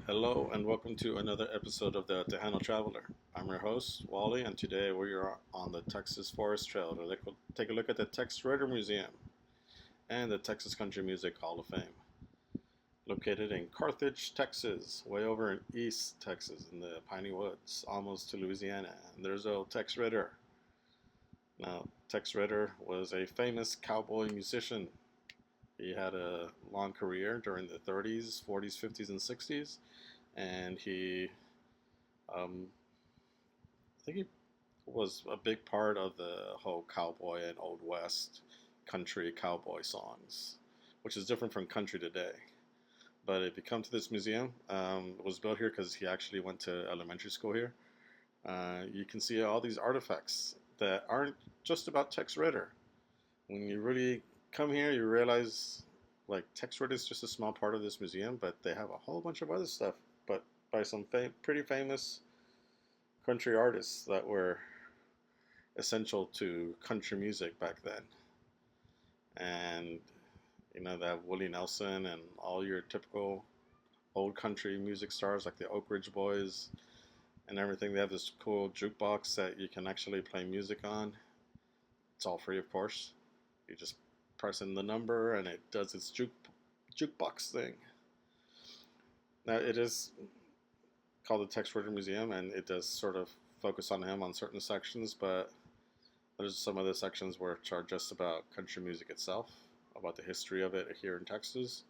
Hello and welcome to another episode of the Tejano Traveler. I'm your host, Wally, and today we are on the Texas Forest Trail to take a look at the Tex Ritter Museum and the Texas Country Music Hall of Fame. Located in Carthage, Texas, way over in East Texas in the Piney Woods, almost to Louisiana. And there's old Tex Ritter. Now, Tex Ritter was a famous cowboy musician. He had a long career during the 30s, 40s, 50s, and 60s, and um, I think he was a big part of the whole cowboy and old west country cowboy songs, which is different from country today. But if you come to this museum, it was built here because he actually went to elementary school here. You can see all these artifacts that aren't just about Tex Ritter. When you really come here, you realize like Tex Ritter is just a small part of this museum, but they have a whole bunch of other stuff, but by some pretty famous country artists that were essential to country music back then. And they have Willie Nelson and all your typical old country music stars like the Oak Ridge Boys and everything. They have this cool jukebox that you can actually play music on. It's all free, of course. You just press in the number and it does its jukebox thing. Now, it is called the Tex Ritter Museum, and it does sort of focus on him on certain sections, but there's some other sections which are just about country music itself, about the history of it here in Texas.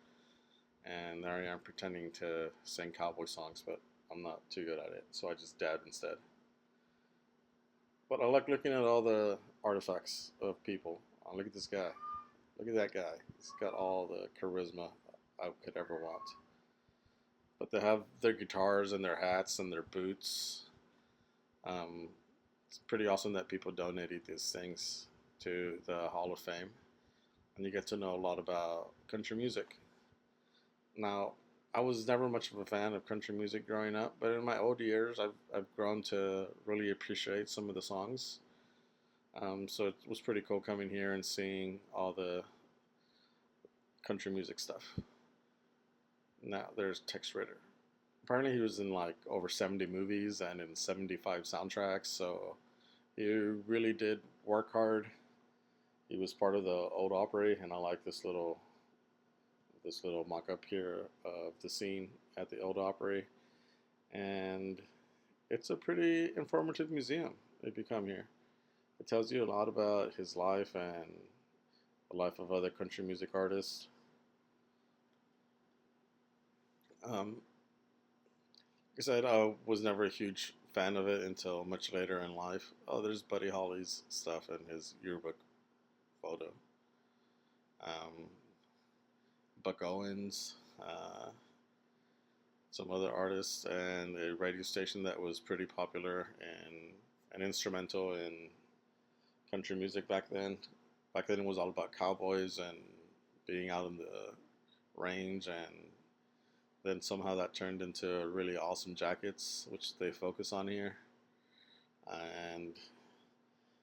And there I am pretending to sing cowboy songs, but I'm not too good at it, so I just dab instead. But I like looking at all the artifacts of people. Oh, look at this guy. Look at that guy. He's got all the charisma I could ever want. But they have their guitars and their hats and their boots. It's pretty awesome that people donated these things to the Hall of Fame. And you get to know a lot about country music. Now, I was never much of a fan of country music growing up, but in my old years, I've grown to really appreciate some of the songs. So it was pretty cool coming here and seeing all the country music stuff. Now, there's Tex Ritter. Apparently, he was in like over 70 movies and in 75 soundtracks, so he really did work hard. He was part of the Old Opry, and I like this little mock-up here of the scene at the Old Opry. And it's a pretty informative museum if you come here. It tells you a lot about his life and the life of other country music artists. Like I said, I was never a huge fan of it until much later in life. Oh, there's Buddy Holly's stuff and his yearbook photo. Um, Buck Owens, some other artists, and a radio station that was pretty popular and instrumental in country music back then. Back then it was all about cowboys and being out in the range, and then somehow that turned into really awesome jackets, which they focus on here. And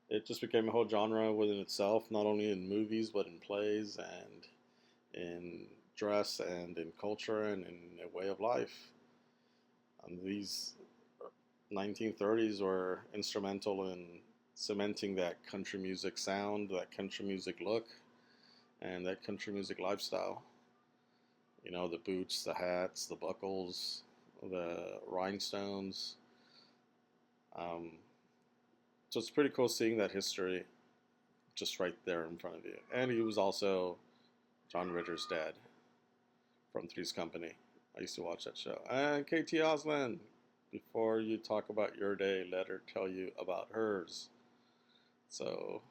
it just became a whole genre within itself, not only in movies, but in plays and in dress and in culture and in a way of life. These 1930s were instrumental in cementing that country music sound, that country music look, and that country music lifestyle. The boots, the hats, the buckles, the rhinestones. So it's pretty cool seeing that history just right there in front of you. And he was also John Ritter's dad from Three's Company. I used to watch that show. And KT Oslin, before you talk about your day, let her tell you about hers. So,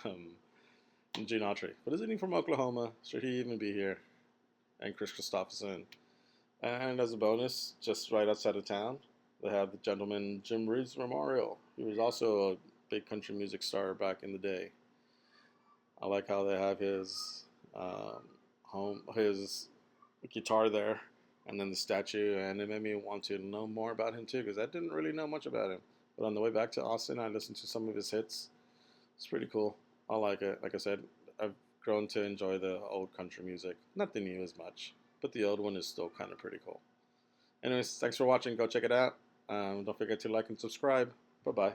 Gene Autry. But isn't he from Oklahoma? Should he even be here? And Chris Christopherson. And as a bonus, just right outside of town, they have the gentleman Jim Reed's Memorial. He was also a big country music star back in the day. I like how they have his his guitar there, and then the statue, and it made me want to know more about him too, because I didn't really know much about him. But on the way back to Austin, I listened to some of his hits. It's pretty cool. I like it. Like I said, I've grown to enjoy the old country music. Not the new as much, but the old one is still kind of pretty cool. Anyways, thanks for watching. Go check it out. Don't forget to like and subscribe. Bye bye.